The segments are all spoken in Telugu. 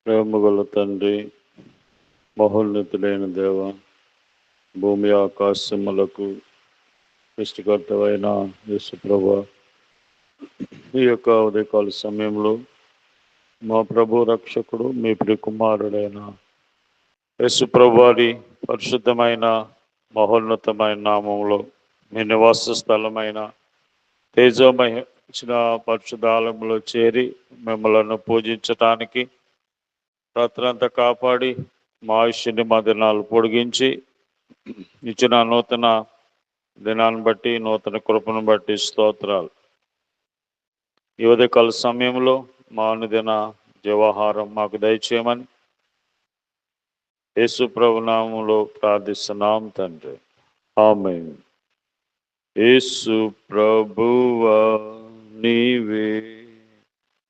ప్రేమగల తండ్రి, మహోన్నతులైన దేవ, భూమి ఆకాశములకు సృష్టికర్తవైన యేసు ప్రభువా, ఈ యొక్క ఉదయకాల సమయంలో మా ప్రభు రక్షకుడు మీ ప్రియకుమారుడైన యేసు ప్రభువారి పరిశుద్ధమైన మహోన్నతమైన నామంలో మీ నివాస స్థలమైన తేజోమహించిన పరిశుద్ధాలయంలో చేరి మిమ్మల్ని పూజించటానికి రాత్రంతా కాపాడి మా ఆయుష్ని మా దినాలు పొడిగించి ఇచ్చిన నూతన దినాన్ని బట్టి, నూతన కృపను బట్టి స్తోత్రాలు. ఈ ఉదయకాల సమయంలో మా అనుదిన జీవాహారం మాకు దయచేయమని యేసు ప్రభు నామములో ప్రార్థిస్తున్నాం తండ్రి, ఆమేన్. యేసు ప్రభువా నీవే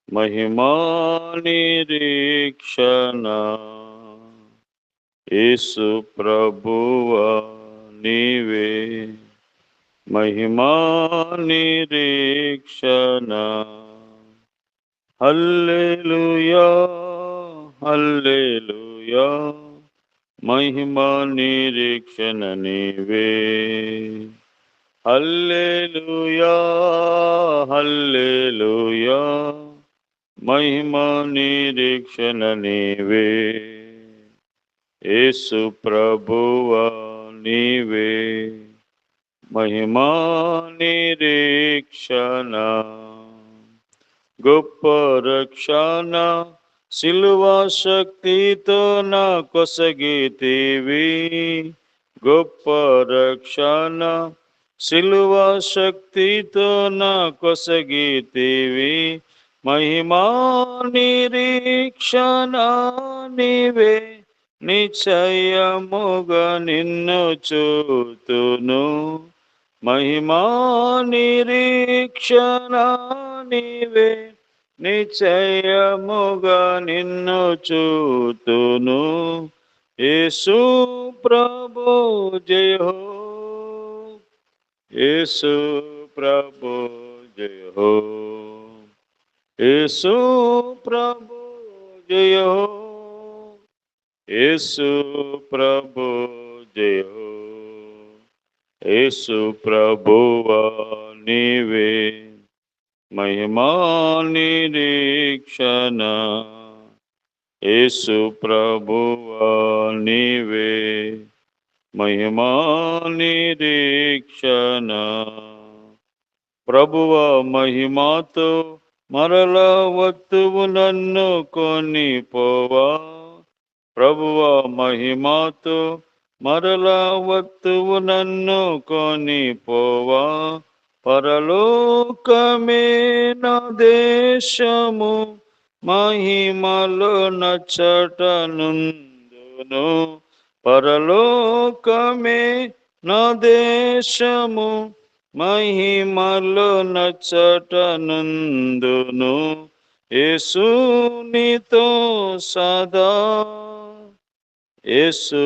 మహిమా నిరీక్షణ, యేసు ప్రభువా నీవే మహిమా నిరీక్షణ. హల్లెలూయా హల్లెలూయా, మహిమా నిరీక్షణ నీవే. హల్లెలూయా హల్లెలూయా, మహిమా నిరీక్షణ నీవే. యేసు ప్రభువా నీవే మహిమా నిరీక్షణ. గొప్ప రక్షణ సిలువా శక్తితో నా కొసగితివి, గొప్ప రక్షణ సిలువా శక్తితో నా కొసగితివి. మహిమా నిరీక్షణ నీవే, నిశ్చయముగా నిన్ను చూతును. మహిమా నిరీక్షణ నీవే, నిశ్చయముగా నిన్ను చూతును. యేసు ప్రభు జయ హో, యేసు ప్రభు జయ హో, యేసు ప్రభు జయ హో, యేసు ప్రభు జయ హో. యేసు ప్రభువా నీవే మహిమా నిరీక్షణ, యేసు ప్రభువా నీవే మహిమా నిరీక్షణ. ప్రభువా మహిమాతో మరల వత్తువు నన్ను కొనిపోవా, ప్రభువా మహిమాతో మరలా వత్తువు నన్ను కొనిపోవా. పరలోకమే నా దేశము, మహిమలో నచ్చటనుందును. పరలోకమే నా దేశము, మహిమలో నచ్చటనుందును. యేసు నీతో సదా, యేసు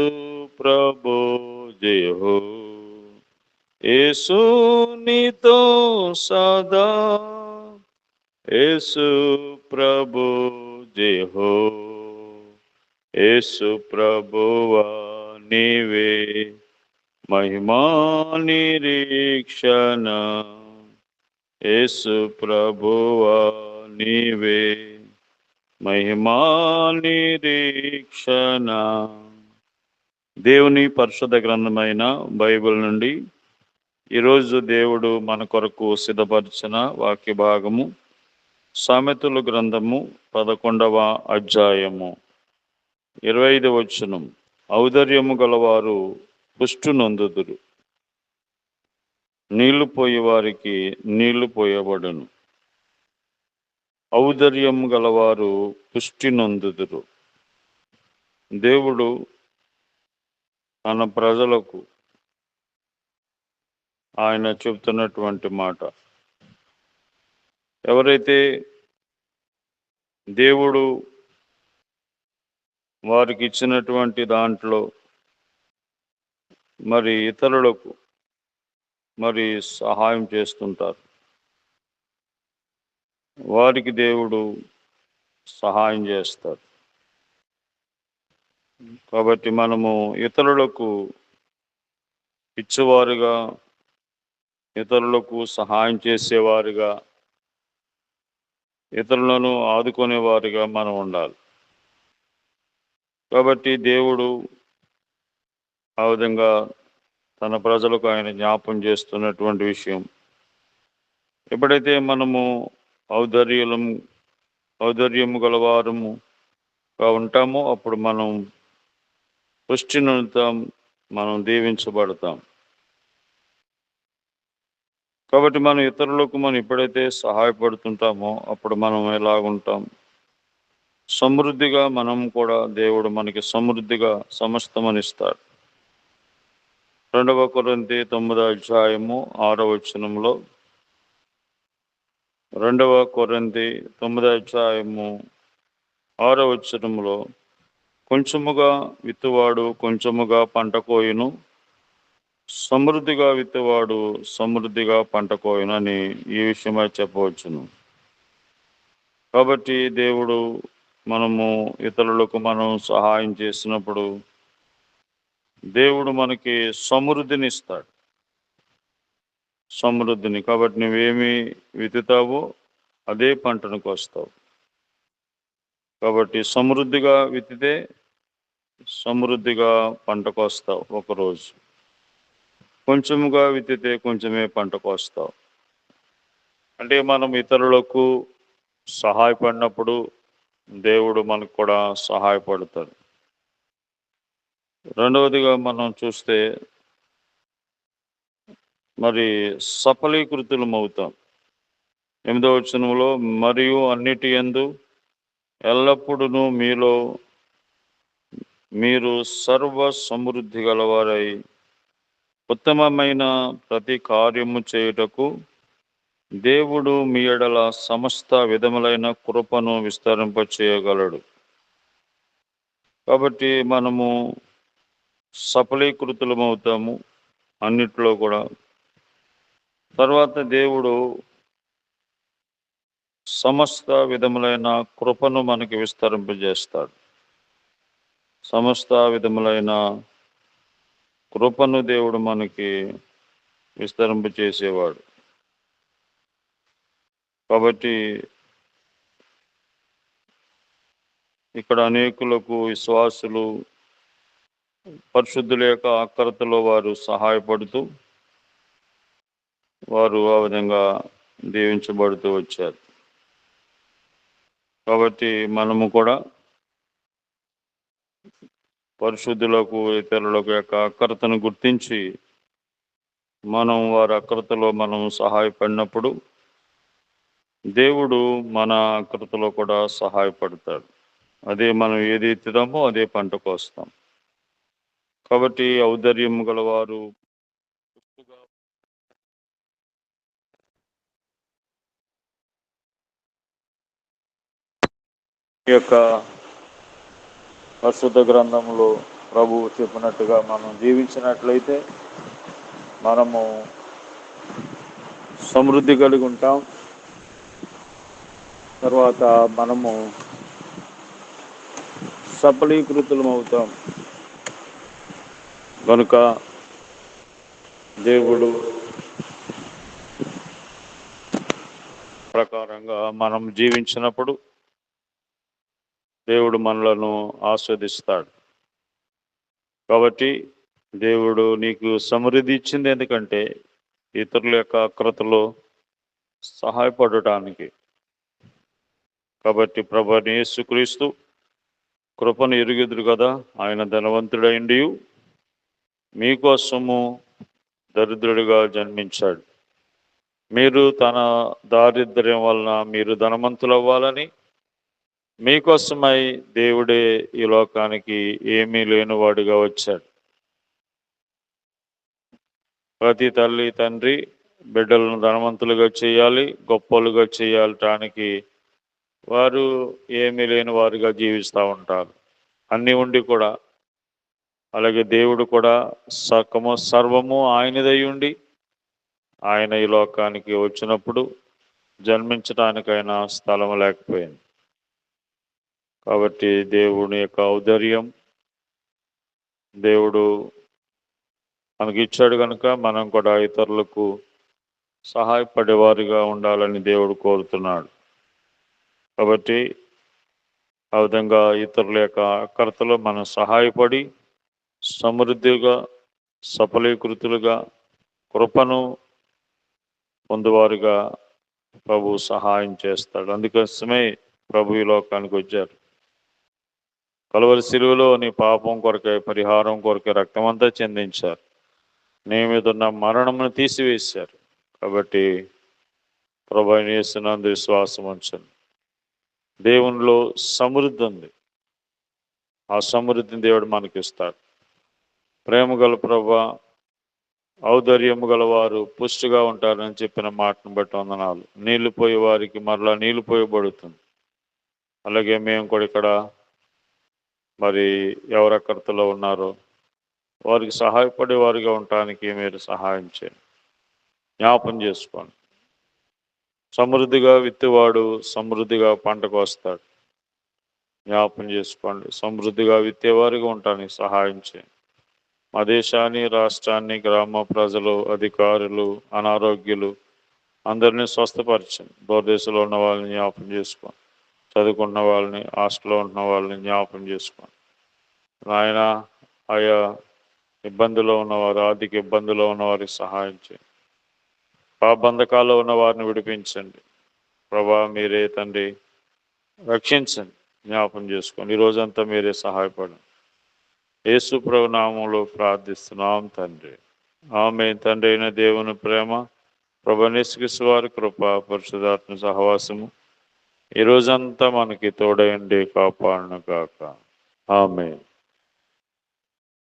ప్రభు జయ హో, యేసు నీతో సదా, యేసు ప్రభు జయ హో. యేసు ప్రభువా నీవే మహిమా నిరీక్షణ, యేసు ప్రభువా నీవే మహిమా నిరీక్షణ. దేవుని పరిశుద్ధ గ్రంథమైన బైబిల్ నుండి ఈరోజు దేవుడు మన కొరకు సిద్ధపరిచిన వాక్య భాగము సామెతల గ్రంథము 11వ అధ్యాయము 25వ వచనం. ఔదార్యము గలవారు పుష్టి నొందుదురు, నీళ్లు పోయే వారికి నీళ్లు పోయబడును. ఔదార్యము గలవారు పుష్టి నొందుదురు. దేవుడు తన ప్రజలకు ఆయన చెబుతున్నటువంటి మాట, ఎవరైతే దేవుడు వారికి ఇచ్చినటువంటి దాంట్లో మరి ఇతరులకు మరి సహాయం చేస్తుంటారు, వారికి దేవుడు సహాయం చేస్తారు. కాబట్టి మనము ఇతరులకు ఇచ్చేవారుగా, ఇతరులకు సహాయం చేసేవారుగా, ఇతరులను ఆదుకునేవారుగా మనం ఉండాలి. కాబట్టి దేవుడు ఆ విధంగా తన ప్రజలకు ఆయన జ్ఞాపం చేస్తున్నటువంటి విషయం. ఎప్పుడైతే మనము ఔదార్యం ఔదార్యము గలవారముగా ఉంటామో అప్పుడు మనం పుష్టినొందుతాం, మనం దీవించబడతాం. కాబట్టి మనం ఇతరులకు మనం ఎప్పుడైతే సహాయపడుతుంటామో అప్పుడు మనం ఎలాగుంటాం? సమృద్ధిగా మనం కూడా దేవుడు మనకి సమృద్ధిగా సమస్తమనిస్తాడు. 2 కొరింథీ 9 అధ్యాయము 6వ వచనంలో 2 కొరింథీ 9 అధ్యాయము 6వ వచనంలో కొంచెముగా విత్తువాడు కొంచెముగా పంట కోయును, సమృద్ధిగా విత్తువాడు సమృద్ధిగా పంట కోయును అని ఈ విషయమై చెప్పవచ్చును. కాబట్టి దేవుడు మనము ఇతరులకు మనం సహాయం చేసినప్పుడు దేవుడు మనకి సమృద్ధిని ఇస్తాడు. సమృద్ధిని. కాబట్టి నువ్వేమి విత్తుతావో అదే పంటను కోస్తావు. కాబట్టి సమృద్ధిగా విత్తితే సమృద్ధిగా పంట కోస్తావు ఒకరోజు. కొంచెముగా విత్తితే కొంచెమే పంట కోస్తావు. అంటే మనం ఇతరులకు సహాయపడినప్పుడు దేవుడు మనకు కూడా సహాయపడతాడు. రెండవదిగా మనం చూస్తే మరి సఫలీకృతులమవుతాం. 8వ వచనంలో మరియు అన్నిటి యందు ఎల్లప్పుడూ మీలో మీరు సర్వ సమృద్ధి గలవారై ఉత్తమమైన ప్రతి కార్యము చేయుటకు దేవుడు మీ ఎడల సమస్త విధములైన కృపను విస్తరింపచేయగలడు. కాబట్టి మనము సఫలీకృతులమవుతాము అన్నిట్లో కూడా. తర్వాత దేవుడు సమస్త విధములైన కృపను మనకి విస్తరింపజేస్తాడు. సమస్త విధములైన కృపను దేవుడు మనకి విస్తరింపచేసేవాడు. కాబట్టి ఇక్కడ అనేకులకు విశ్వాసులు పరిశుద్ధుల యొక్క ఆకర్తలో వారు సహాయపడుతూ వారు ఆ విధంగా దీవించబడుతూ వచ్చారు. కాబట్టి మనము కూడా పరిశుద్ధులకు ఇతరులకు యొక్క అక్కరతను గుర్తించి మనం వారి అక్కరతలో మనం సహాయపడినప్పుడు దేవుడు మన అక్కరతలో కూడా సహాయపడతాడు. అదే మనం ఏది ఎత్తుదామో అదే పంట కోస్తాం. కాబట్టి ఔదార్యం గలవారు ఈ యొక్క పరిశుద్ధ గ్రంథంలో ప్రభువు చెప్పినట్టుగా మనం జీవించినట్లయితే మనము సమృద్ధి కలిగి ఉంటాం. తర్వాత మనము సఫలీకృతులం అవుతాం. కనుక దేవుడు ప్రకారంగా మనం జీవించినప్పుడు దేవుడు మనలను ఆస్వాదిస్తాడు. కాబట్టి దేవుడు నీకు సమృద్ధి ఇచ్చింది ఎందుకంటే ఇతరుల యొక్క అక్రతలో సహాయపడటానికి. కాబట్టి ప్రభువైన యేసుక్రీస్తు కృపను ఎరుగుదురు కదా, ఆయన ధనవంతుడైండి మీకోసము దరిద్రుడిగా జన్మించాడు. మీరు తన దారిద్ర్యం వలన మీరు ధనవంతులు అవ్వాలని మీకోసమై దేవుడే ఈ లోకానికి ఏమీ లేనివాడుగా వచ్చాడు. ప్రతి తల్లి తండ్రి బిడ్డలను ధనవంతులుగా చేయాలి, గొప్పలుగా చేయాలటానికి వారు ఏమీ లేని వారుగా జీవిస్తూ ఉంటారు. అన్నీ ఉండి కూడా. అలాగే దేవుడు కూడా సర్వము ఆయనదై ఉండి ఆయన ఈ లోకానికి వచ్చినప్పుడు జన్మించడానికైనా స్థలం లేకపోయింది. కాబట్టి దేవుని యొక్క ఔదార్యం దేవుడు మనకి ఇచ్చాడు కనుక మనం కూడా ఇతరులకు సహాయపడేవారిగా ఉండాలని దేవుడు కోరుతున్నాడు. కాబట్టి ఆ విధంగా ఇతరుల యొక్క అక్కరతలో మనం సహాయపడి సమృద్ధిగా సఫలీకృతులుగా కృపను పొందువారుగా ప్రభు సహాయం చేస్తాడు. అందుకోసమే ప్రభు ఈ లోకానికి వచ్చారు. కలువరి శిలువలో నీ పాపం కొరకే, పరిహారం కొరకే రక్తమంతా చెందించారు. నీ మీద ఉన్న మరణమును తీసివేశారు. కాబట్టి ప్రభు అయిన యేసునందు విశ్వాసం ఉంచండి. దేవునిలో సమృద్ధి ఉంది. ఆ సమృద్ధిని దేవుడు మనకిస్తాడు. ప్రేమ గల ప్రభు, ఔదార్యము గలవారు పుష్టిగా ఉంటారని చెప్పిన మాటను బట్టి వందనాలు. నీళ్లు పోయే వారికి మరలా నీళ్లు పోయబడుతుంది. అలాగే మేము కూడా ఇక్కడ మరి ఎవరక్కర్తలో ఉన్నారో వారికి సహాయపడే వారిగా ఉండటానికి మీరు సహాయం చేయండి. జ్ఞాపం చేసుకోండి. సమృద్ధిగా విత్తువాడు సమృద్ధిగా పంటకు వస్తాడు. జ్ఞాపం చేసుకోండి. సమృద్ధిగా విత్తేవారిగా ఉండటానికి సహాయం చేయండి. మా దేశాన్ని, రాష్ట్రాన్ని, గ్రామ ప్రజలు, అధికారులు, అనారోగ్యులు అందరినీ స్వస్థపరచండి. దూరదేశంలో ఉన్న వాళ్ళని జ్ఞాపం చేసుకోండి. చదువుకున్న వాళ్ళని, హాస్టల్లో ఉంటున్న వాళ్ళని జ్ఞాపం చేసుకోండి. ఆయన ఆయా ఇబ్బందులో ఉన్నవారు, ఆర్థిక ఇబ్బందులో ఉన్నవారికి సహాయం చేయండి. పాపబంధకాల్లో ఉన్న వారిని విడిపించండి. ప్రభా మీరే తండ్రి రక్షించండి. జ్ఞాపం చేసుకోండి. ఈ రోజంతా మీరే సహాయపడండి. యేసు ప్రభు నామములో ప్రార్థిస్తున్నాం తండ్రి. ఆమేన్. తండ్రి అయిన దేవుని ప్రేమ, ప్రభు యేసుక్రీస్తు వారి కృప, పరిశుద్ధాత్మ సహవాసము ఈ రోజంతా మనకి తోడయండి కాపాడును గాక. ఆమేన్.